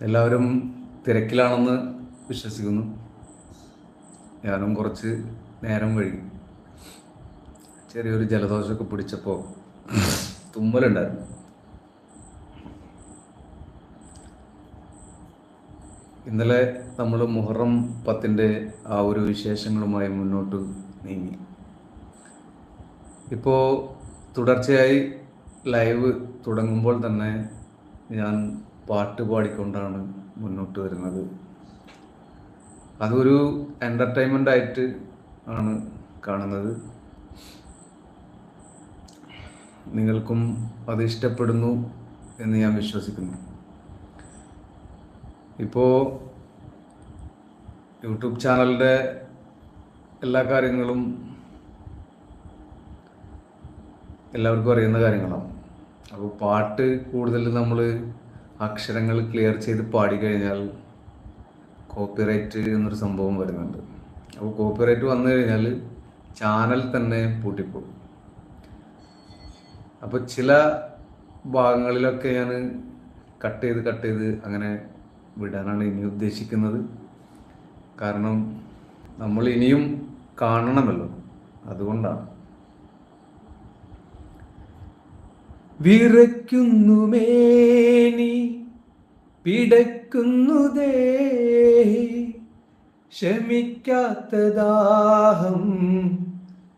എല്ലാവരും തിരക്കിലാണെന്ന് വിശ്വസിക്കുന്നു. ഞാനും കുറച്ച് നേരം വൈകി. ചെറിയൊരു ജലദോഷമൊക്കെ പിടിച്ചപ്പോൾ തുമ്മലുണ്ടായിരുന്നു. ഇന്നലെ നമ്മൾ മുഹറം 10 ആ ഒരു വിശേഷങ്ങളുമായി മുന്നോട്ട് നീങ്ങി. ഇപ്പോൾ തുടർച്ചയായി ലൈവ് തുടങ്ങുമ്പോൾ തന്നെ ഞാൻ പാട്ട് പാടിക്കൊണ്ടാണ് മുന്നോട്ട് വരുന്നത്. അതൊരു എൻ്റർടൈൻമെൻ്റ് ആയിട്ട് ആണ് കാണുന്നത്. നിങ്ങൾക്കും അത് ഇഷ്ടപ്പെടുന്നു എന്ന് ഞാൻ വിശ്വസിക്കുന്നു. ഇപ്പോൾ യൂട്യൂബ് ചാനലിൻ്റെ എല്ലാ കാര്യങ്ങളും എല്ലാവർക്കും അറിയുന്ന കാര്യങ്ങളാണ്. അപ്പോൾ പാട്ട് കൂടുതൽ നമ്മൾ അക്ഷരങ്ങൾ ക്ലിയർ ചെയ്ത് പാടിക്കഴിഞ്ഞാൽ കോപ്പിറൈറ്റ് എന്നൊരു സംഭവം വരുന്നുണ്ട്. അപ്പോൾ കോപ്പിറൈറ്റ് വന്നു കഴിഞ്ഞാൽ ചാനൽ തന്നെ പൂട്ടിപ്പോകും. അപ്പോൾ ചില ഭാഗങ്ങളിലൊക്കെ ഞാൻ കട്ട് ചെയ്ത് അങ്ങനെ വിടാനാണ് ഇനി ഉദ്ദേശിക്കുന്നത്. കാരണം നമ്മൾ ഇനിയും കാണണമല്ലോ, അതുകൊണ്ടാണ്. വിറയ്ക്കുന്നു മേനി, പിടയ്ക്കുന്നു ദേഹി, ശമിക്കാത്ത ദാഹം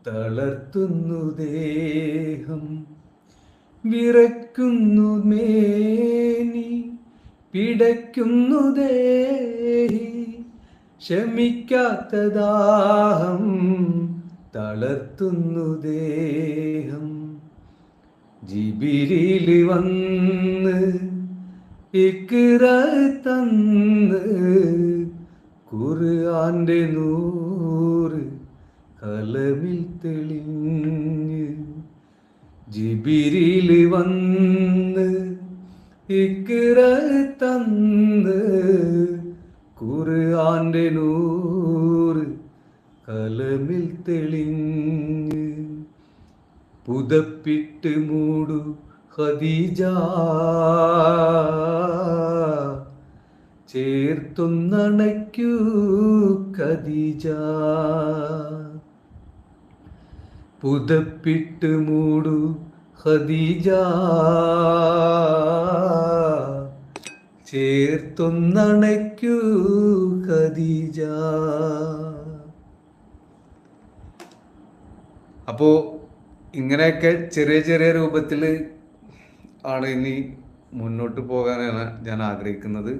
തളർത്തുന്നു ദേഹം. വിറയ്ക്കുന്നു മേനി, പിടയ്ക്കുന്നു ദേഹി, ശമിക്കാത്ത ദാഹം തളർത്തുന്നു ദേഹം. ജിബിരിൽ വന്ന് ഇഖ്റ തന്ന് ഖുർആന്റെ നൂറ് കലമിൽ തെളിഞ്ഞ്. ജിബിരിൽ വന്ന് ഇഖ്റ തന്ന് ഖുർആന്റെ നൂറ് കലമിൽ തെളിഞ്ഞ്. പുതപ്പിട്ട് മൂടു ഖദീജ, ചേർത്തൊന്നണയ്ക്കൂ ഖദീജ. പുതപ്പിട്ട് മൂടു ഖദീജ, ചേർത്തൊന്നണയ്ക്കൂ ഖദീജ. അപ്പോൾ ഇങ്ങനെയൊക്കെ ചെറിയ ചെറിയ രൂപത്തിൽ ആണ് ഇനി മുന്നോട്ട് പോകാനാണ് ഞാൻ ആഗ്രഹിക്കുന്നത്.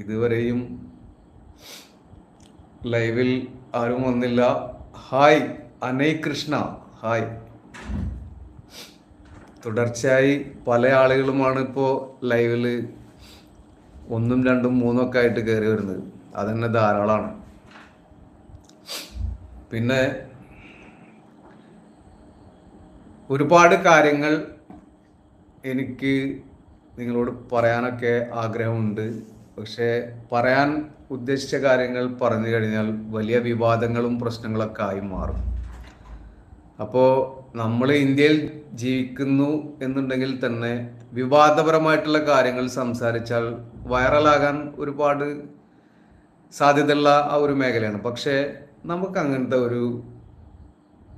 ഇതുവരെയും ലൈവിൽ ആരും വന്നില്ല. Hi Anay Krishna, hi. തുടർച്ചയായി പല ആളുകളുമാണ് ഇപ്പോൾ ലൈവിൽ 1, 2, 3 ഒക്കെ ആയിട്ട് കയറി വരുന്നത്. അതന്നെ ധാരാളമാണ്. പിന്നെ ഒരുപാട് കാര്യങ്ങൾ എനിക്ക് നിങ്ങളോട് പറയാനൊക്കെ ആഗ്രഹമുണ്ട്. പക്ഷേ പറയാൻ ഉദ്ദേശിച്ച കാര്യങ്ങൾ പറഞ്ഞു കഴിഞ്ഞാൽ വലിയ വിവാദങ്ങളും പ്രശ്നങ്ങളൊക്കെ ആയി മാറും. അപ്പോൾ നമ്മൾ ഇന്ത്യയിൽ ജീവിക്കുന്നു എന്നുണ്ടെങ്കിൽ തന്നെ വിവാദപരമായിട്ടുള്ള കാര്യങ്ങൾ സംസാരിച്ചാൽ വൈറലാകാൻ ഒരുപാട് സാധ്യതയുള്ള ആ ഒരു മേഖലയാണ്. പക്ഷേ നമുക്ക് അങ്ങനത്തെ ഒരു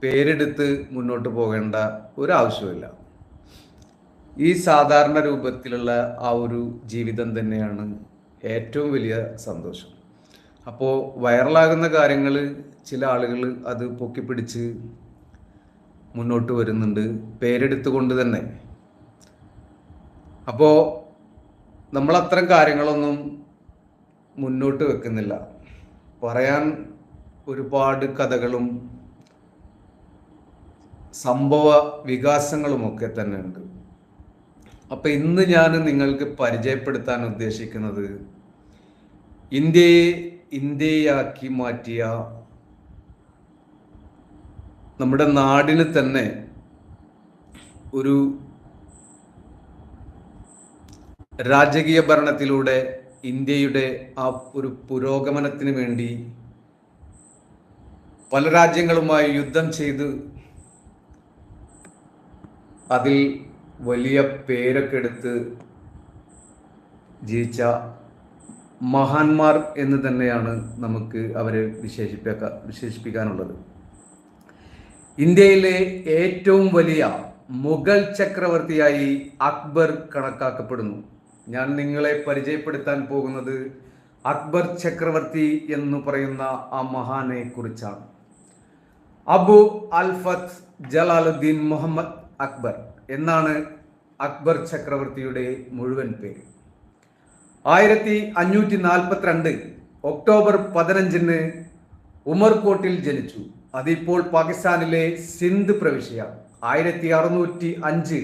പേരെടുത്ത് മുന്നോട്ട് പോകേണ്ട ഒരാവശ്യമില്ല. ഈ സാധാരണ രൂപത്തിലുള്ള ആ ഒരു ജീവിതം തന്നെയാണ് ഏറ്റവും വലിയ സന്തോഷം. അപ്പോൾ വൈറലാകുന്ന കാര്യങ്ങൾ ചില ആളുകൾ അത് പൊക്കിപ്പിടിച്ച് മുന്നോട്ട് വരുന്നുണ്ട്, പേരെടുത്തുകൊണ്ട് തന്നെ. അപ്പോൾ നമ്മൾ അത്തരം കാര്യങ്ങളൊന്നും മുന്നോട്ട് വെക്കുന്നില്ല. പറയാൻ ഒരുപാട് കഥകളും സംഭവ വികാസങ്ങളുമൊക്കെ തന്നെ ഉണ്ട്. അപ്പം ഇന്ന് ഞാൻ നിങ്ങൾക്ക് പരിചയപ്പെടുത്താൻ ഉദ്ദേശിക്കുന്നത് ഇന്ത്യയെ ഇന്ത്യയാക്കി മാറ്റിയ നമ്മുടെ നാടിന് തന്നെ ഒരു രാജകീയ ഭരണത്തിലൂടെ ഇന്ത്യയുടെ ആ ഒരു പുരോഗമനത്തിന് വേണ്ടി പല രാജ്യങ്ങളുമായി യുദ്ധം ചെയ്ത് അതിൽ വലിയ പേരൊക്കെ എടുത്ത് ജീവിച്ച മഹാന്മാർ എന്ന് തന്നെയാണ് നമുക്ക് അവരെ വിശേഷിപ്പിക്കാനുള്ളത്. ഇന്ത്യയിലെ ഏറ്റവും വലിയ മുഗൾ ചക്രവർത്തിയായി അക്ബർ കണക്കാക്കപ്പെടുന്നു. ഞാൻ നിങ്ങളെ പരിചയപ്പെടുത്താൻ പോകുന്നത് അക്ബർ ചക്രവർത്തി എന്ന് പറയുന്ന ആ മഹാനെ കുറിച്ചാണ്. അബു അൽഫത്ത് ജലാലുദ്ദീൻ മുഹമ്മദ് അക്ബർ എന്നാണ് അക്ബർ ചക്രവർത്തിയുടെ മുഴുവൻ പേര്. 1542 ഒക്ടോബർ 15 ഉമർകോട്ടിൽ ജനിച്ചു. അതിപ്പോൾ പാകിസ്ഥാനിലെ സിന്ധ് പ്രവിശ്യയാണ്. 1605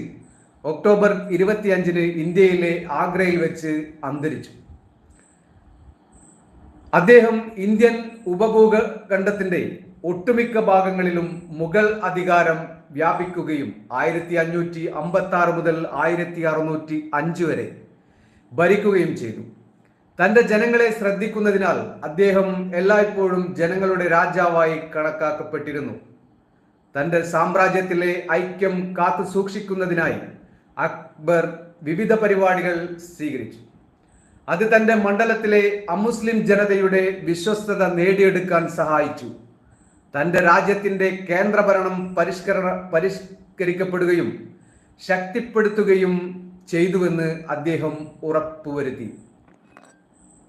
ഒക്ടോബർ 25 ഇന്ത്യയിലെ ആഗ്രയിൽ വെച്ച് അന്തരിച്ചു. അദ്ദേഹം ഇന്ത്യൻ ഉപഭൂഖണ്ഡത്തിന്റെ ഒട്ടുമിക്ക ഭാഗങ്ങളിലും മുഗൾ അധികാരം വ്യാപിക്കുകയും 1556 മുതൽ 1605 വരെ ഭരിക്കുകയും ചെയ്തു. തന്റെ ജനങ്ങളെ ശ്രദ്ധിക്കുന്നതിനാൽ അദ്ദേഹം എല്ലായ്പ്പോഴും ജനങ്ങളുടെ രാജാവായി കണക്കാക്കപ്പെട്ടിരുന്നു. തന്റെ സാമ്രാജ്യത്തിലെ ഐക്യം കാത്തു സൂക്ഷിക്കുന്നതിനായി അക്ബർ വിവിധ പരിപാടികൾ സ്വീകരിച്ചു. അത് തന്റെ മണ്ഡലത്തിലെ അമുസ്ലിം ജനതയുടെ വിശ്വസ്തത നേടിയെടുക്കാൻ സഹായിച്ചു. തന്റെ രാജ്യത്തിന്റെ കേന്ദ്രഭരണം പരിഷ്കരിക്കപ്പെടുകയും ശക്തിപ്പെടുത്തുകയും ചെയ്തുവെന്ന് അദ്ദേഹം ഉറപ്പുവരുത്തി.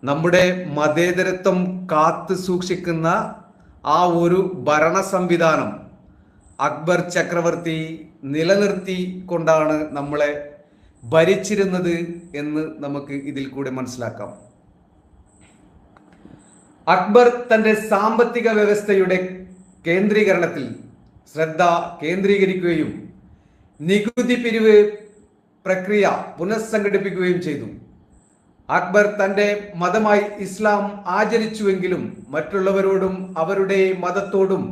നമ്മുടെ മതേതരത്വം കാത്തു സൂക്ഷിക്കുന്ന ആ ഒരു ഭരണ സംവിധാനം അക്ബർ ചക്രവർത്തി നിലനിർത്തി കൊണ്ടാണ് നമ്മളെ ഭരിച്ചിരുന്നത് എന്ന് നമുക്ക് ഇതിൽ കൂടെ മനസ്സിലാക്കാം. അക്ബർ തന്റെ സാമ്പത്തിക വ്യവസ്ഥയുടെ കേന്ദ്രീകരണത്തിൽ ശ്രദ്ധ കേന്ദ്രീകരിക്കുകയും നികുതി പിരിവ് പ്രക്രിയ പുനഃസംഘടിപ്പിക്കുകയും ചെയ്തു. അക്ബർ തന്റെ മതമായി ഇസ്ലാം ആചരിച്ചുവെങ്കിലും മറ്റുള്ളവരോടും അവരുടെ മതത്തോടും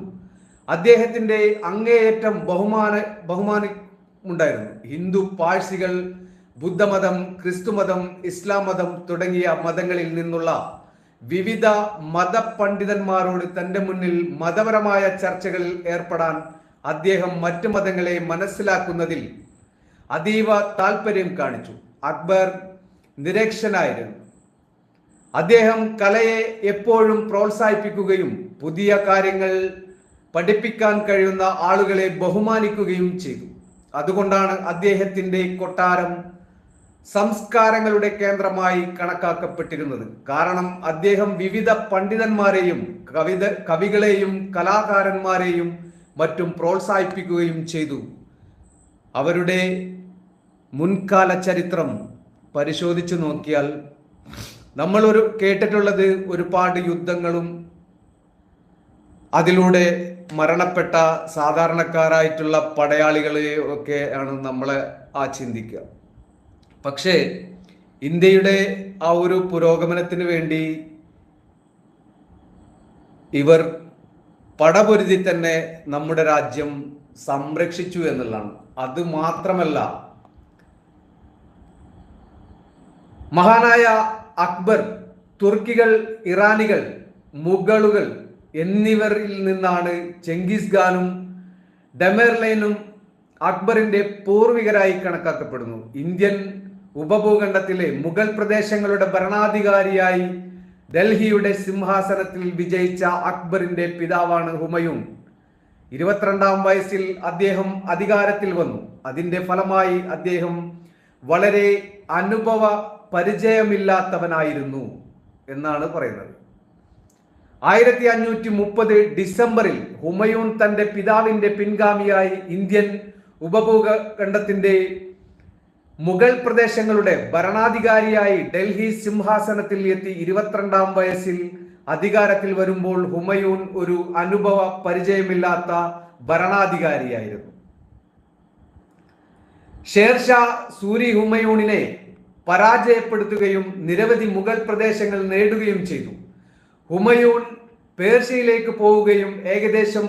അദ്ദേഹത്തിന്റെ അങ്ങേയറ്റം ബഹുമാനമുണ്ടായിരുന്നു. ഹിന്ദു, പാഴ്സികൾ, ബുദ്ധമതം, ക്രിസ്തുമതം, ഇസ്ലാം മതം തുടങ്ങിയ മതങ്ങളിൽ നിന്നുള്ള വിവിധ മതപണ്ഡിതന്മാരോട് തന്റെ മുന്നിൽ മതപരമായ ചർച്ചകളിൽ ഏർപ്പെടാൻ അദ്ദേഹം മറ്റു മതങ്ങളെ മനസ്സിലാക്കുന്നതിൽ അതീവ താല്പര്യം കാണിച്ചു. അക്ബർ നിരക്ഷനായിരുന്നു. അദ്ദേഹം കലയെ എപ്പോഴും പ്രോത്സാഹിപ്പിക്കുകയും പുതിയ കാര്യങ്ങൾ പഠിപ്പിക്കാൻ കഴിയുന്ന ആളുകളെ ബഹുമാനിക്കുകയും ചെയ്തു. അതുകൊണ്ടാണ് അദ്ദേഹത്തിന്റെ കൊട്ടാരം സംസ്കാരങ്ങളുടെ കേന്ദ്രമായി കണക്കാക്കപ്പെട്ടിരുന്നത്. കാരണം അദ്ദേഹം വിവിധ പണ്ഡിതന്മാരെയും കവികളെയും കലാകാരന്മാരെയും മറ്റും പ്രോത്സാഹിപ്പിക്കുകയും ചെയ്തു. അവരുടെ മുൻകാല ചരിത്രം പരിശോധിച്ചു നോക്കിയാൽ നമ്മൾ കേട്ടിട്ടുള്ളത് ഒരുപാട് യുദ്ധങ്ങളും അതിലൂടെ മരണപ്പെട്ട സാധാരണക്കാരായിട്ടുള്ള പടയാളികളെ ഒക്കെ ആണ് നമ്മളെ ചിന്തിക്കുക. പക്ഷേ ഇന്ത്യയുടെ ആ ഒരു പുരോഗമനത്തിന് വേണ്ടി ഇവർ പടപൊരുതി തന്നെ നമ്മുടെ രാജ്യം സംരക്ഷിച്ചു എന്നുള്ളതാണ്. അത് മാത്രമല്ല, മഹാനായ അക്ബർ തുർക്കികൾ, ഇറാനികൾ, മുഗളുകൾ എന്നിവരിൽ നിന്നാണ് ചെങ്കിസ് ഖാനും ഡെമേർലൈനും അക്ബറിന്റെ പൂർവികരായി കണക്കാക്കപ്പെടുന്നു. ഇന്ത്യൻ ഉപഭൂഖണ്ഡത്തിലെ മുഗൾ പ്രദേശങ്ങളുടെ ഭരണാധികാരിയായി ഡൽഹിയുടെ സിംഹാസനത്തിൽ വിജയിച്ച അക്ബറിന്റെ പിതാവാണ് ഹുമയൂൺ. 22-ാം വയസ്സിൽ അദ്ദേഹം അധികാരത്തിൽ വന്നു. അതിന്റെ ഫലമായി അദ്ദേഹം വളരെ അനുഭവ പരിചയമില്ലാത്തവനായിരുന്നു എന്നാണ് പറയുന്നത്. 1530 ഡിസംബറിൽ ഹുമയൂൺ തന്റെ പിതാവിന്റെ പിൻഗാമിയായി ഇന്ത്യൻ ഉപഭൂഖണ്ഡത്തിന്റെ മുഗൾ പ്രദേശങ്ങളുടെ ഭരണാധികാരിയായി ഡൽഹി സിംഹാസനത്തിൽ എത്തി. 22-ാം വയസ്സിൽ അധികാരത്തിൽ വരുമ്പോൾ ഹുമയൂൺ ഒരു അനുഭവ പരിചയമില്ലാത്ത ഭരണാധികാരിയായിരുന്നു. ഷേർഷാ സൂരി ഹുമയൂണിനെ പരാജയപ്പെടുത്തുകയും നിരവധി മുഗൾ പ്രദേശങ്ങൾ നേടുകയും ചെയ്തു. ഹുമയൂൺ പേർഷ്യയിലേക്ക് പോവുകയും ഏകദേശം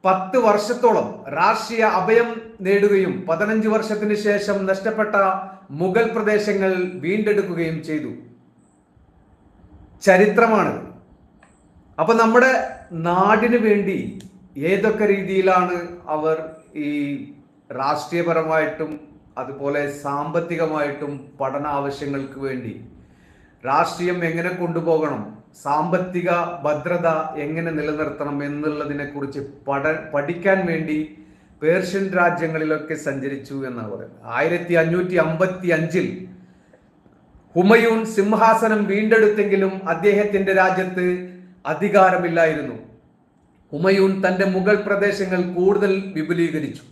10 വർഷത്തോളം രാഷ്ട്രീയ അഭയം നേടുകയും 15 വർഷത്തിന് ശേഷം നഷ്ടപ്പെട്ട മുഗൾ പ്രദേശങ്ങൾ വീണ്ടെടുക്കുകയും ചെയ്തു. ചരിത്രമാണ്. അപ്പൊ നമ്മുടെ നാടിന് വേണ്ടി ഏതൊക്കെ രീതിയിലാണ് അവർ ഈ രാഷ്ട്രീയപരമായിട്ടും അതുപോലെ സാമ്പത്തികമായിട്ടും പഠന ആവശ്യങ്ങൾക്ക് വേണ്ടി രാഷ്ട്രീയം എങ്ങനെ കൊണ്ടുപോകണം, സാമ്പത്തിക ഭദ്രത എങ്ങനെ നിലനിർത്തണം എന്നുള്ളതിനെ കുറിച്ച് പഠിക്കാൻ വേണ്ടി പേർഷ്യൻ രാജ്യങ്ങളിലൊക്കെ സഞ്ചരിച്ചു എന്നാണ് പറയുന്നത്. 1555 ഹുമയൂൺ സിംഹാസനം വീണ്ടെടുത്തെങ്കിലും അദ്ദേഹത്തിന്റെ രാജ്യത്ത് അധികാരമില്ലായിരുന്നു. ഹുമയൂൺ തന്റെ മുഗൾ പ്രദേശങ്ങൾ കൂടുതൽ വിപുലീകരിച്ചു.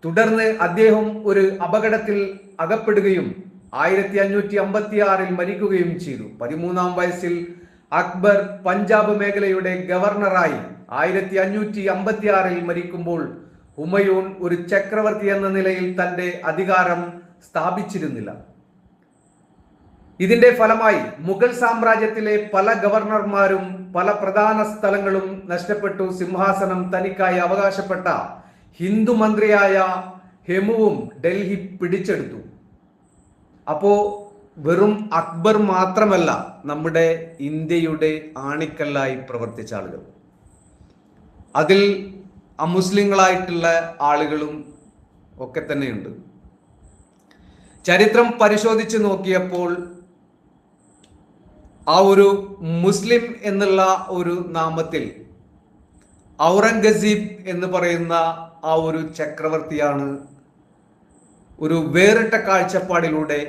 തുടർന്ന് അദ്ദേഹം ഒരു അപകടത്തിൽ അകപ്പെടുകയും 1556 മരിക്കുകയും ചെയ്തു. 13-ാം വയസ്സിൽ അക്ബർ പഞ്ചാബ് മേഖലയുടെ ഗവർണറായി 1556 മരിക്കുമ്പോൾ ഹുമയൂൺ ഒരു ചക്രവർത്തി എന്ന നിലയിൽ തന്റെ അധികാരം സ്ഥാപിച്ചിരുന്നില്ല. ഇതിന്റെ ഫലമായി മുഗൾ സാമ്രാജ്യത്തിലെ പല ഗവർണർമാരും പല പ്രധാന സ്ഥലങ്ങളും നഷ്ടപ്പെട്ടു. സിംഹാസനം തനിക്കായി അവകാശപ്പെട്ട ഹിന്ദു മന്ത്രിയായ ഹെമുവും ഡൽഹി പിടിച്ചെടുത്തു. അപ്പോ വെറും അക്ബർ മാത്രമല്ല നമ്മുടെ ഇന്ത്യയുടെ ആണിക്കല്ലായി പ്രവർത്തിച്ച ആളുകൾ, അതിൽ അമുസ്ലിങ്ങളായിട്ടുള്ള ആളുകളും ഒക്കെ തന്നെയുണ്ട്. ചരിത്രം പരിശോധിച്ച് നോക്കിയപ്പോൾ ആ ഒരു മുസ്ലിം എന്നുള്ള ഒരു നാമത്തിൽ ഔറംഗസീബ് എന്ന് പറയുന്ന ആ ഒരു ചക്രവർത്തിയാണ് ഒരു വേറിട്ട കാഴ്ചപ്പാടിലൂടെ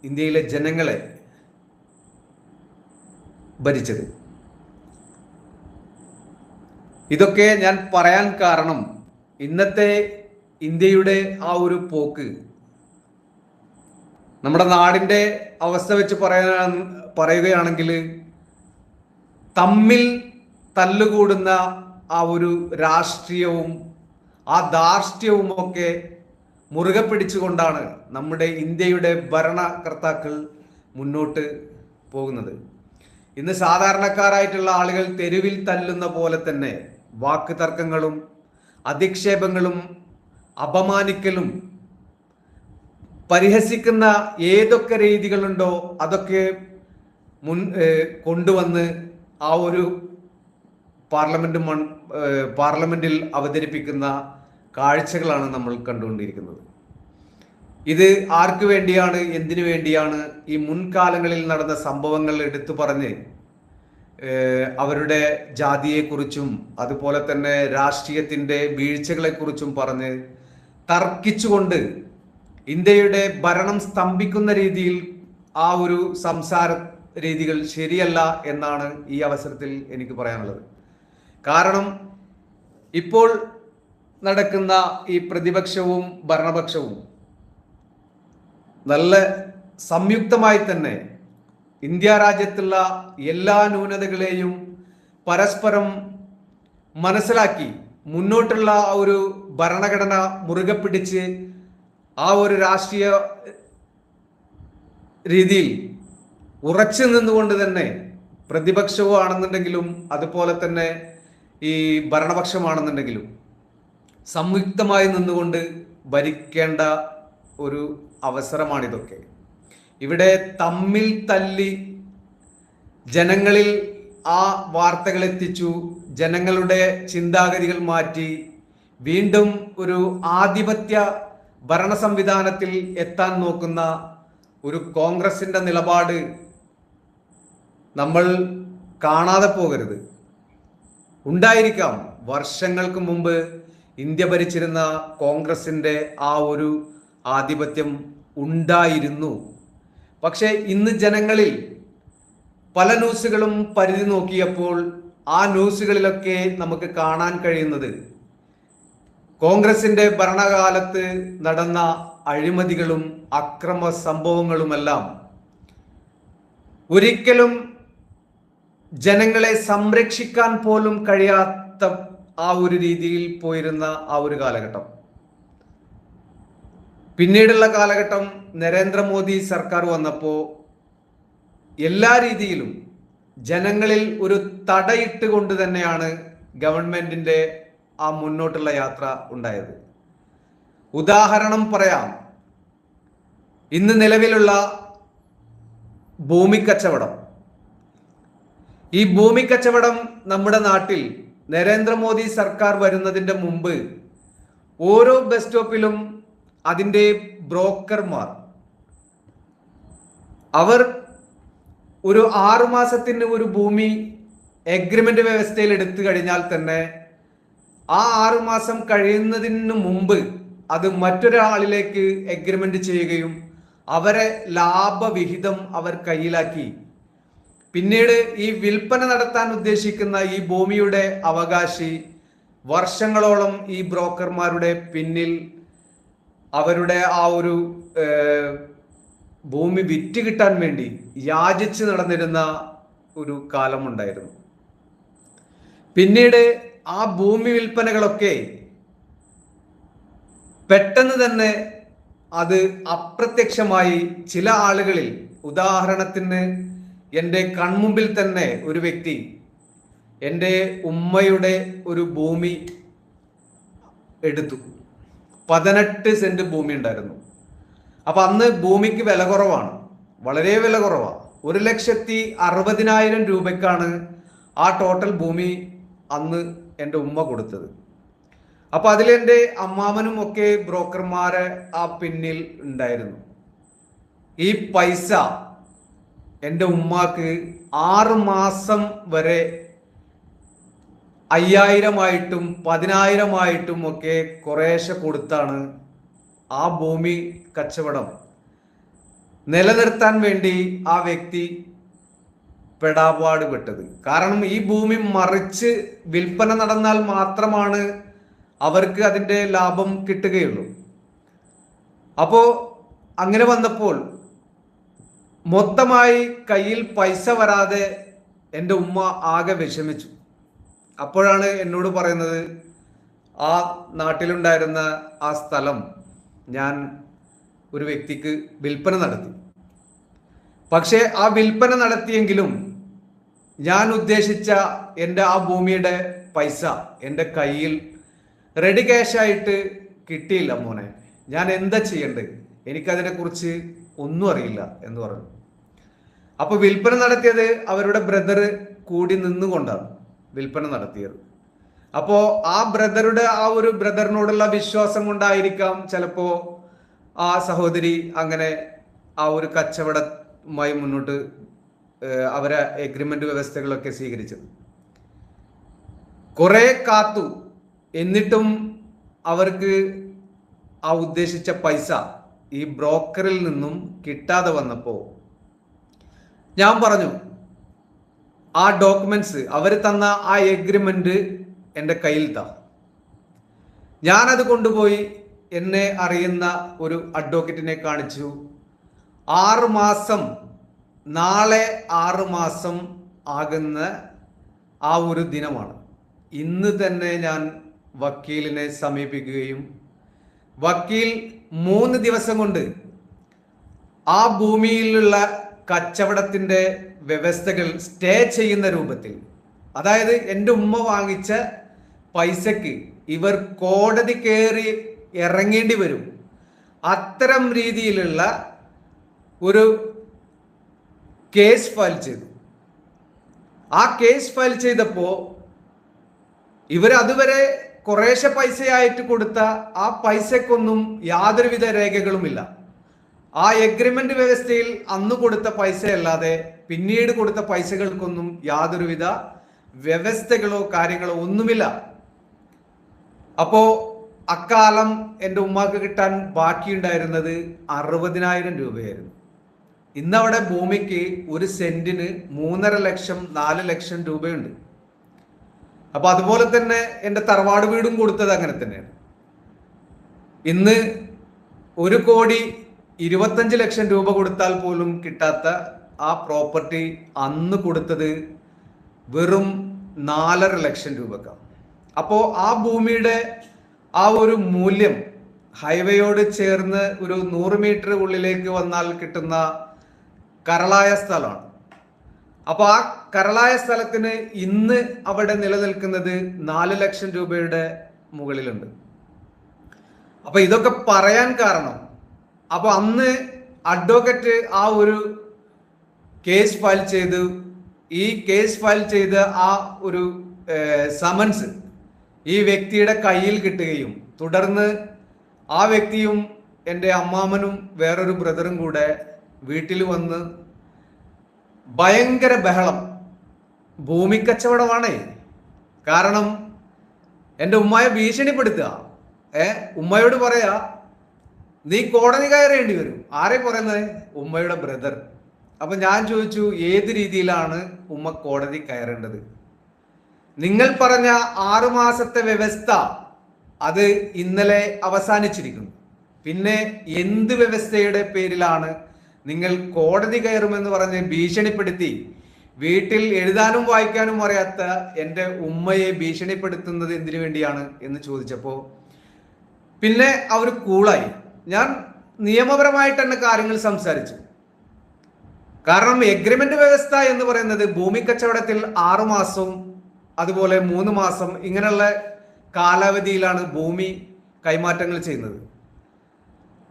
ഇന്ത്യയിലെ ജനങ്ങളെ ഭരിച്ചത്. ഇതൊക്കെ ഞാൻ പറയാൻ കാരണം ഇന്നത്തെ ഇന്ത്യയുടെ ആ ഒരു പോക്ക്, നമ്മുടെ നാടിൻ്റെ അവസ്ഥ വെച്ച് പറയുകയാണെങ്കിൽ തമ്മിൽ തല്ലുകൂടുന്ന ആ ഒരു രാഷ്ട്രീയവും ആ ധാർഷ്ട്യവും ഒക്കെ മുറുകെ പിടിച്ചുകൊണ്ടാണ് നമ്മുടെ ഇന്ത്യയുടെ ഭരണകർത്താക്കൾ മുന്നോട്ട് പോകുന്നത്. ഇന്ന് സാധാരണക്കാരായിട്ടുള്ള ആളുകൾ തെരുവിൽ തല്ലുന്ന പോലെ തന്നെ വാക്ക് തർക്കങ്ങളും അധിക്ഷേപങ്ങളും അപമാനിക്കലും പരിഹസിക്കുന്ന ഏതൊക്കെ രീതികളുണ്ടോ അതൊക്കെ കൊണ്ടുവന്ന് ആ ഒരു പാർലമെന്റിൽ അവതരിപ്പിക്കുന്ന കാഴ്ചകളാണ് നമ്മൾ കണ്ടുകൊണ്ടിരിക്കുന്നത്. ഇത് ആർക്ക് വേണ്ടിയാണ്, എന്തിനു വേണ്ടിയാണ്? ഈ മുൻകാലങ്ങളിൽ നടന്ന സംഭവങ്ങൾ എടുത്തു പറഞ്ഞ് അവരുടെ ജാതിയെക്കുറിച്ചും അതുപോലെ തന്നെ രാഷ്ട്രീയത്തിൻ്റെ വീഴ്ചകളെക്കുറിച്ചും പറഞ്ഞ് തർക്കിച്ചുകൊണ്ട് ഇന്ത്യയുടെ ഭരണം സ്തംഭിക്കുന്ന രീതിയിൽ ആ ഒരു സംസാര രീതികൾ ശരിയല്ല എന്നാണ് ഈ അവസരത്തിൽ എനിക്ക് പറയാനുള്ളത്. കാരണം ഇപ്പോൾ നടക്കുന്ന ഈ പ്രതിപക്ഷവും ഭരണപക്ഷവും നല്ല സംയുക്തമായി തന്നെ ഇന്ത്യ രാജ്യത്തുള്ള എല്ലാ ന്യൂനതകളെയും പരസ്പരം മനസ്സിലാക്കി മുന്നോട്ടുള്ള ഒരു ഭരണഘടന മുറുകെ പിടിച്ച് ആ ഒരു രാഷ്ട്രീയ രീതിയിൽ ഉറച്ചു നിന്നുകൊണ്ട് തന്നെ പ്രതിപക്ഷമാണെന്നുണ്ടെങ്കിലും അതുപോലെ തന്നെ ഈ ഭരണപക്ഷമാണെന്നുണ്ടെങ്കിലും സംയുക്തമായി നിന്നുകൊണ്ട് ഭരിക്കേണ്ട ഒരു അവസരമാണിതൊക്കെ. ഇവിടെ തമ്മിൽ തല്ലി ജനങ്ങളിൽ ആ വാർത്തകൾ എത്തിച്ചു, ജനങ്ങളുടെ ചിന്താഗതികൾ മാറ്റി വീണ്ടും ഒരു ആധിപത്യ ഭരണ സംവിധാനത്തിൽ എത്താൻ നോക്കുന്ന ഒരു കോൺഗ്രസിന്റെ നിലപാട് നമ്മൾ കാണാതെ പോകരുത്. ഉണ്ടായിരിക്കാം, വർഷങ്ങൾക്ക് മുമ്പ് ഇന്ത്യ ഭരിച്ചിരുന്ന കോൺഗ്രസിന്റെ ആ ഒരു ആധിപത്യം ഉണ്ടായിരുന്നു. പക്ഷേ ഇന്ന് ജനങ്ങളിൽ പല ന്യൂസുകളും പരിധി നോക്കിയപ്പോൾ ആ ന്യൂസുകളിലൊക്കെ നമുക്ക് കാണാൻ കഴിയുന്നത് കോൺഗ്രസിന്റെ ഭരണകാലത്ത് നടന്ന അഴിമതികളും അക്രമ സംഭവങ്ങളുമെല്ലാം ഒരിക്കലും ജനങ്ങളെ സംരക്ഷിക്കാൻ പോലും കഴിയാത്ത ആ ഒരു രീതിയിൽ പോയിരുന്ന ആ ഒരു കാലഘട്ടം. പിന്നീടുള്ള കാലഘട്ടം നരേന്ദ്രമോദി സർക്കാർ വന്നപ്പോൾ എല്ലാ രീതിയിലും ജനങ്ങളിൽ ഒരു തടയിട്ടുകൊണ്ട് തന്നെയാണ് ഗവൺമെന്റിന്റെ ആ മുന്നോട്ടുള്ള യാത്ര ഉണ്ടായത്. ഉദാഹരണം പറയാം, ഇന്ന് നിലവിലുള്ള ഭൂമി കച്ചവടം. ഈ ഭൂമി കച്ചവടം നമ്മുടെ നാട്ടിൽ നരേന്ദ്രമോദി സർക്കാർ വരുന്നതിന്റെ മുമ്പ് ഓരോ ബസ് സ്റ്റോപ്പിലും അതിൻ്റെ ബ്രോക്കർമാർ അവർ ഒരു 6 മാസത്തിന് ഒരു ഭൂമി എഗ്രിമെന്റ് വ്യവസ്ഥയിൽ എടുത്തു കഴിഞ്ഞാൽ തന്നെ ആ 6 മാസം കഴിയുന്നതിന് മുമ്പ് അത് മറ്റൊരാളിലേക്ക് എഗ്രിമെന്റ് ചെയ്യുകയും അവരെ ലാഭവിഹിതം അവർ കയ്യിലാക്കി പിന്നീട് ഈ വിൽപ്പന നടത്താൻ ഉദ്ദേശിക്കുന്ന ഈ ഭൂമിയുടെ അവകാശി വർഷങ്ങളോളം ഈ ബ്രോക്കർമാരുടെ പിന്നിൽ അവരുടെ ആ ഒരു ഭൂമി വിറ്റ് കിട്ടാൻ വേണ്ടി യാചിച്ച് നടന്നിരുന്ന ഒരു കാലമുണ്ടായിരുന്നു. പിന്നീട് ആ ഭൂമി വിൽപ്പനകളൊക്കെ പെട്ടെന്ന് തന്നെ അത് അപ്രത്യക്ഷമായി ചില ആളുകളിൽ, ഉദാഹരണത്തിന് എൻ്റെ കൺമുമ്പിൽ തന്നെ ഒരു വ്യക്തി എൻ്റെ ഉമ്മയുടെ ഒരു ഭൂമി എടുത്തു. 18 സെന്റ് ഭൂമി ഉണ്ടായിരുന്നു. അപ്പൊ അന്ന് ഭൂമിക്ക് വില കുറവാണ്, വളരെ വില കുറവാണ്. 1,60,000 രൂപയ്ക്കാണ് ആ ടോട്ടൽ ഭൂമി അന്ന് എൻ്റെ ഉമ്മ കൊടുത്തത്. അപ്പൊ അതിലെൻ്റെ അമ്മാമനും ഒക്കെ ബ്രോക്കർമാരെ ആ പിന്നിൽ ഉണ്ടായിരുന്നു. ഈ പൈസ എൻ്റെ ഉമ്മാക്ക് 6 മാസം വരെ 5,000 10,000 ഒക്കെ കുറേശ്ശെ കൊടുത്താണ് ആ ഭൂമി കച്ചവടം നിലനിർത്താൻ വേണ്ടി ആ വ്യക്തി പെടാപാട് പെട്ടത്. കാരണം ഈ ഭൂമി മറിച്ച് വിൽപ്പന നടന്നാൽ മാത്രമാണ് അവർക്ക് അതിൻ്റെ ലാഭം കിട്ടുകയുള്ളൂ. അപ്പോ അങ്ങനെ വന്നപ്പോൾ മൊത്തമായി കയ്യിൽ പൈസ വരാതെ എൻ്റെ ഉമ്മ ആകെ വിഷമിച്ചു. അപ്പോഴാണ് എന്നോട് പറയുന്നത്, ആ നാട്ടിലുണ്ടായിരുന്ന ആ സ്ഥലം ഞാൻ ഒരു വ്യക്തിക്ക് വിൽപ്പന നടത്തി. പക്ഷേ ആ വിൽപ്പന നടത്തിയെങ്കിലും ഞാൻ ഉദ്ദേശിച്ച എൻ്റെ ആ ഭൂമിയുടെ പൈസ എൻ്റെ കയ്യിൽ റെഡി ക്യാഷായിട്ട് കിട്ടിയില്ല മോനെ, ഞാൻ എന്താ ചെയ്യേണ്ടത്, എനിക്കതിനെക്കുറിച്ച് ഒന്നും അറിയില്ല എന്ന് പറഞ്ഞു. അപ്പോൾ വിൽപ്പന നടത്തിയത് അവരുടെ ബ്രദർ കൂടി നിന്നുകൊണ്ടാണ് വിൽപ്പന നടത്തിയത്. അപ്പോൾ ആ ബ്രദറുടെ ആ ഒരു ബ്രദറിനോടുള്ള വിശ്വാസം കൊണ്ടായിരിക്കാം ചിലപ്പോൾ ആ സഹോദരി അങ്ങനെ ആ ഒരു കച്ചവടമായി മുന്നോട്ട് അവരെ എഗ്രിമെന്റ് വ്യവസ്ഥകളൊക്കെ സ്വീകരിച്ചത്. കുറെ കാത്തു, എന്നിട്ടും അവർക്ക് ആ ഉദ്ദേശിച്ച പൈസ ഈ ബ്രോക്കറിൽ നിന്നും കിട്ടാതെ വന്നപ്പോൾ ഞാൻ പറഞ്ഞു, ആ ഡോക്യുമെന്റ്സ് അവർ തന്ന ആ എഗ്രിമെന്റ് എൻ്റെ കയ്യിൽ താ. ഞാനത് കൊണ്ടുപോയി എന്നെ അറിയുന്ന ഒരു അഡ്വക്കേറ്റിനെ കാണിച്ചു. 6 മാസം, നാളെ 6 മാസം ആകുന്ന ആ ഒരു ദിനമാണ്. ഇന്ന് തന്നെ ഞാൻ വക്കീലിനെ സമീപിക്കുകയും വക്കീൽ 3 ദിവസം കൊണ്ട് ആ ഭൂമിയിലുള്ള കച്ചവടത്തിൻ്റെ വ്യവസ്ഥകൾ സ്റ്റേ ചെയ്യുന്ന രൂപത്തിൽ, അതായത് എൻ്റെ ഉമ്മ വാങ്ങിച്ച പൈസക്ക് ഇവർ കോടതി കയറി ഇറങ്ങേണ്ടി വരും, അത്തരം രീതിയിലുള്ള ഒരു കേസ് ഫയൽ ചെയ്തു. ആ കേസ് ഫയൽ ചെയ്തപ്പോൾ ഇവർ അതുവരെ കുറേശ്ശെ പൈസയായിട്ട് കൊടുത്ത ആ പൈസക്കൊന്നും യാതൊരുവിധ രേഖകളുമില്ല. ആ എഗ്രിമെന്റ് വ്യവസ്ഥയിൽ അന്ന് കൊടുത്ത പൈസയല്ലാതെ പിന്നീട് കൊടുത്ത പൈസകൾക്കൊന്നും യാതൊരുവിധ വ്യവസ്ഥകളോ കാര്യങ്ങളോ ഒന്നുമില്ല. അപ്പോ അക്കാലം എൻ്റെ ഉമ്മാക്ക് കിട്ടാൻ ബാക്കിയുണ്ടായിരുന്നത് 60,000 രൂപയായിരുന്നു. ഇന്നവിടെ ഭൂമിക്ക് ഒരു സെന്റിന് 3.5 ലക്ഷം 4 ലക്ഷം രൂപയുണ്ട്. അപ്പൊ അതുപോലെ തന്നെ എൻ്റെ തറവാട് വീടും കൊടുത്തത് അങ്ങനെ തന്നെയാണ്. ഇന്ന് 1,25 ലക്ഷം രൂപ കൊടുത്താൽ പോലും കിട്ടാത്ത ആ പ്രോപ്പർട്ടി അന്ന് കൊടുത്തത് വെറും 4.5 ലക്ഷം രൂപക്കാണ്. അപ്പോൾ ആ ഭൂമിയുടെ ആ ഒരു മൂല്യം ഹൈവേയോട് ചേർന്ന് ഒരു 100 മീറ്റർ ഉള്ളിലേക്ക് വന്നാൽ കിട്ടുന്ന കരളായ സ്ഥലമാണ്. അപ്പോൾ ആ കരളായ സ്ഥലത്തിന് ഇന്ന് അവിടെ നിലനിൽക്കുന്നത് 4 ലക്ഷം രൂപയുടെ മുകളിലുണ്ട്. അപ്പൊ ഇതൊക്കെ പറയാൻ കാരണം, അപ്പൊ അന്ന് അഡ്വക്കേറ്റ് ആ ഒരു കേസ് ഫയൽ ചെയ്തു. ഈ കേസ് ഫയൽ ചെയ്ത ആ ഒരു സമൻസ് ഈ വ്യക്തിയുടെ കയ്യിൽ കിട്ടുകയും തുടർന്ന് ആ വ്യക്തിയും എൻ്റെ അമ്മാമനും വേറൊരു ബ്രദറും കൂടെ വീട്ടിൽ വന്ന് ഭയങ്കര ബഹളം. ഭൂമി കച്ചവടമാണേ. കാരണം എൻ്റെ ഉമ്മയെ ഭീഷണിപ്പെടുത്തുക. ഉമ്മയോട് പറയാ നീ കോടതി കയറേണ്ടി വരും. ആരെ പറയുന്നത്? ഉമ്മയുടെ ബ്രദർ. അപ്പൊ ഞാൻ ചോദിച്ചു, ഏത് രീതിയിലാണ് ഉമ്മ കോടതി കയറേണ്ടത്? നിങ്ങൾ പറഞ്ഞ 6 മാസത്തെ വ്യവസ്ഥ അത് ഇന്നലെ അവസാനിച്ചിരിക്കുന്നു. പിന്നെ എന്ത് വ്യവസ്ഥയുടെ പേരിലാണ് നിങ്ങൾ കോടതി കയറുമെന്ന് പറഞ്ഞ് ഭീഷണിപ്പെടുത്തി വീട്ടിൽ എഴുതാനും വായിക്കാനും അറിയാത്ത എൻ്റെ ഉമ്മയെ ഭീഷണിപ്പെടുത്തുന്നത് എന്തിനു വേണ്ടിയാണ് എന്ന് ചോദിച്ചപ്പോൾ പിന്നെ അവർ കൂളായി. ഞാൻ നിയമപരമായിട്ട് തന്നെ കാര്യങ്ങൾ സംസാരിച്ചു. കാരണം എഗ്രിമെന്റ് വ്യവസ്ഥ എന്ന് പറയുന്നത് ഭൂമി കച്ചവടത്തിൽ 6 മാസവും അതുപോലെ 3 മാസം ഇങ്ങനെയുള്ള കാലാവധിയിലാണ് ഭൂമി കൈമാറ്റങ്ങൾ ചെയ്യുന്നത്.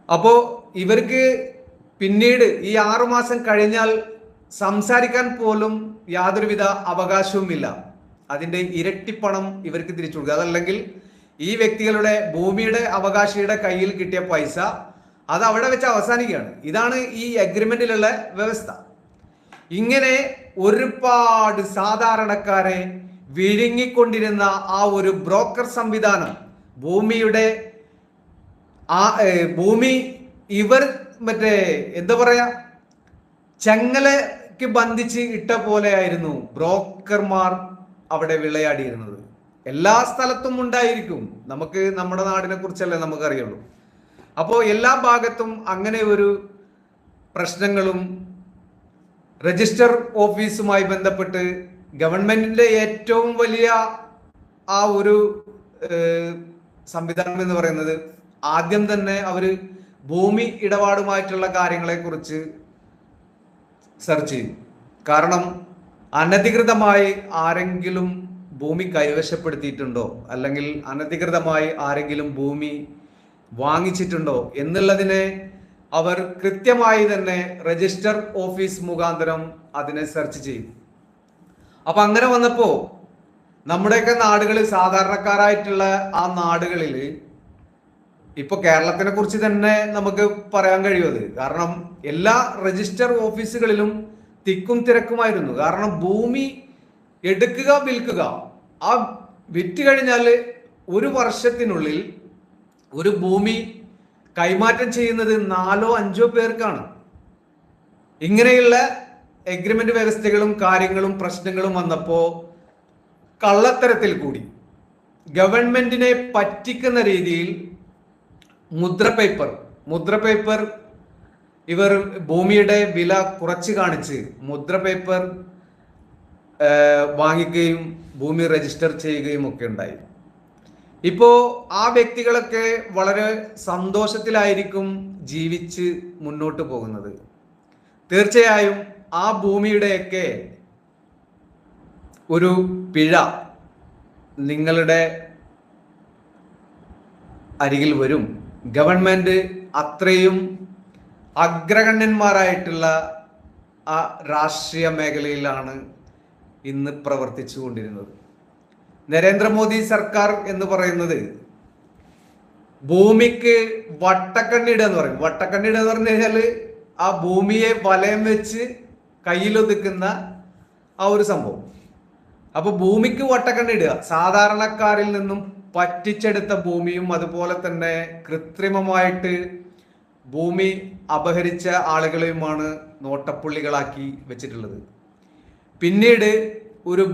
അപ്പോൾ ഇവർക്ക് പിന്നീട് ഈ 6 മാസം കഴിഞ്ഞാൽ സംസാരിക്കാൻ പോലും യാതൊരുവിധ അവകാശവുമില്ല. അതിന്റെ ഇരട്ടിപ്പണം ഇവർക്ക് തിരിച്ചു കൊടുക്കുക. അതല്ലെങ്കിൽ ഈ വ്യക്തികളുടെ ഭൂമിയുടെ അവകാശിയുടെ കയ്യിൽ കിട്ടിയ പൈസ അത് അവിടെ വെച്ച് അവസാനിക്കുകയാണ്. ഇതാണ് ഈ അഗ്രിമെന്റിലുള്ള വ്യവസ്ഥ. ഇങ്ങനെ ഒരുപാട് സാധാരണക്കാരെ വിഴുങ്ങിക്കൊണ്ടിരുന്ന ആ ഒരു ബ്രോക്കർ സംവിധാനം, ഭൂമി ഇവർ എന്താ പറയാ, ചങ്ങലയ്ക്ക് ബന്ധിച്ച് ഇട്ട പോലെയായിരുന്നു ബ്രോക്കർമാർ അവിടെ വിളയാടിയിരുന്നത്. എല്ലാ സ്ഥലത്തും ഉണ്ടായിരിക്കും. നമുക്ക് നമ്മുടെ നാടിനെ കുറിച്ചല്ലേ നമുക്കറിയുള്ളൂ. അപ്പോൾ എല്ലാ ഭാഗത്തും അങ്ങനെ ഒരു പ്രശ്നങ്ങളും രജിസ്റ്റർ ഓഫീസുമായി ബന്ധപ്പെട്ട് ഗവൺമെന്റിന്റെ ഏറ്റവും വലിയ ആ ഒരു സംവിധാനം എന്ന് പറയുന്നത് ആദ്യം തന്നെ അവര് ഭൂമി ഇടപാടുമായിട്ടുള്ള കാര്യങ്ങളെ കുറിച്ച് സെർച്ച് ചെയ്യും. കാരണം അനധികൃതമായി ആരെങ്കിലും ഭൂമി കൈവശപ്പെടുത്തിയിട്ടുണ്ടോ അല്ലെങ്കിൽ അനധികൃതമായി ആരെങ്കിലും ഭൂമി വാങ്ങിച്ചിട്ടുണ്ടോ എന്നുള്ളതിനെ അവർ കൃത്യമായി തന്നെ രജിസ്റ്റർ ഓഫീസ് മുഖാന്തരം അതിനെ സെർച്ച് ചെയ്യും. അപ്പൊ അങ്ങനെ വന്നപ്പോ നമ്മുടെയൊക്കെ നാടുകളിൽ, സാധാരണക്കാരായിട്ടുള്ള ആ നാടുകളിൽ, ഇപ്പൊ കേരളത്തിനെ കുറിച്ച് തന്നെ നമുക്ക് പറയാൻ കഴിയുന്നത്. കാരണം എല്ലാ രജിസ്റ്റർ ഓഫീസുകളിലും തിക്കും തിരക്കുമായിരുന്നു. കാരണം ഭൂമി എടുക്കുക, വിൽക്കുക, ആ വിറ്റ് കഴിഞ്ഞാൽ 1 വർഷത്തിനുള്ളിൽ ഒരു ഭൂമി കൈമാറ്റം ചെയ്യുന്നത് 4-5 പേർക്കാണ്. ഇങ്ങനെയുള്ള എഗ്രിമെന്റ് വ്യവസ്ഥകളും കാര്യങ്ങളും പ്രശ്നങ്ങളും വന്നപ്പോ കള്ളത്തരത്തിൽ കൂടി ഗവൺമെന്റിനെ പറ്റിക്കുന്ന രീതിയിൽ മുദ്ര പേപ്പർ ഇവർ ഭൂമിയുടെ വില കുറച്ച് കാണിച്ച് മുദ്ര പേപ്പർ വാങ്ങിക്കുകയും ഭൂമി രജിസ്റ്റർ ചെയ്യുകയും ഒക്കെ ഉണ്ടായി. ഇപ്പോ ആ വ്യക്തികളൊക്കെ വളരെ സന്തോഷത്തിലായിരിക്കും ജീവിച്ച് മുന്നോട്ട് പോകുന്നത്. തീർച്ചയായും ആ ഭൂമിയുടെയൊക്കെ ഒരു പിഴ നിങ്ങളുടെ അരികിൽ വരും. ഗവൺമെന്റ് അത്രയും അഗ്രഗണ്യന്മാരായിട്ടുള്ള ആ രാഷ്ട്രീയ മേഖലയിലാണ് ഇന്ന് പ്രവർത്തിച്ചു കൊണ്ടിരുന്നത്. നരേന്ദ്രമോദി സർക്കാർ എന്ന് പറയുന്നത് ഭൂമിക്ക് വട്ടക്കണ്ണിടുക എന്ന് പറയും. വട്ടക്കണ്ണിടുക എന്ന് പറഞ്ഞു കഴിഞ്ഞാൽ ആ ഭൂമിയെ വലയം വെച്ച് കയ്യിലൊതുക്കുന്ന ആ ഒരു സംഭവം. അപ്പൊ ഭൂമിക്ക് വട്ടക്കണ്ണിടുക, സാധാരണക്കാരിൽ നിന്നും പറ്റിച്ചെടുത്ത ഭൂമിയും അതുപോലെ തന്നെ കൃത്രിമമായിട്ട് ഭൂമി അപഹരിച്ച ആളുകളെയുമാണ് നോട്ടപ്പുള്ളികളാക്കി വെച്ചിട്ടുള്ളത്. പിന്നീട് ഒരു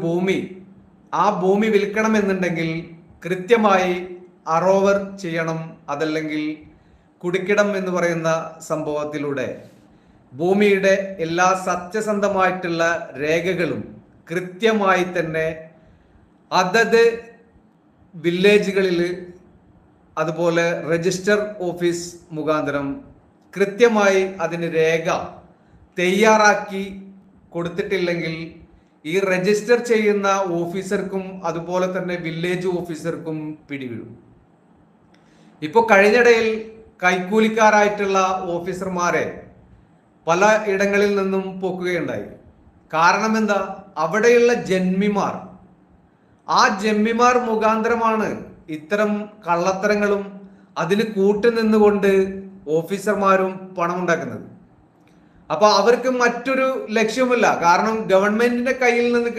ആ ഭൂമി വിൽക്കണമെന്നുണ്ടെങ്കിൽ കൃത്യമായി അറോവർ ചെയ്യണം. അതല്ലെങ്കിൽ കുടിക്കിടം എന്ന് പറയുന്ന സംഭവത്തിലൂടെ ഭൂമിയുടെ എല്ലാ സത്യസന്ധമായിട്ടുള്ള രേഖകളും കൃത്യമായി തന്നെ അതത് വില്ലേജുകളിൽ അതുപോലെ രജിസ്റ്റർ ഓഫീസ് മുഖാന്തരം കൃത്യമായി അതിന് രേഖ തയ്യാറാക്കി കൊടുത്തിട്ടില്ലെങ്കിൽ ഈ രജിസ്റ്റർ ചെയ്യുന്ന ഓഫീസർക്കും അതുപോലെ തന്നെ വില്ലേജ് ഓഫീസർക്കും പിടിവീഴും. ഇപ്പോൾ കഴിഞ്ഞിടയിൽ കൈക്കൂലിക്കാരായിട്ടുള്ള ഓഫീസർമാരെ പല ഇടങ്ങളിൽ നിന്നും പോക്കുകയുണ്ടായി. കാരണം എന്താ? അവിടെയുള്ള ജന്മിമാർ, ആ ജന്മിമാർ മുഖാന്തരമാണ് ഇത്തരം കള്ളത്തരങ്ങളും അതിന് കൂട്ടുനിന്നുകൊണ്ട് ഓഫീസർമാരും പണം ഉണ്ടാക്കുന്നത്. അപ്പൊ അവർക്ക് മറ്റൊരു ലക്ഷ്യമില്ല. കാരണം ഗവൺമെന്റിന്റെ കയ്യിൽ നിന്ന്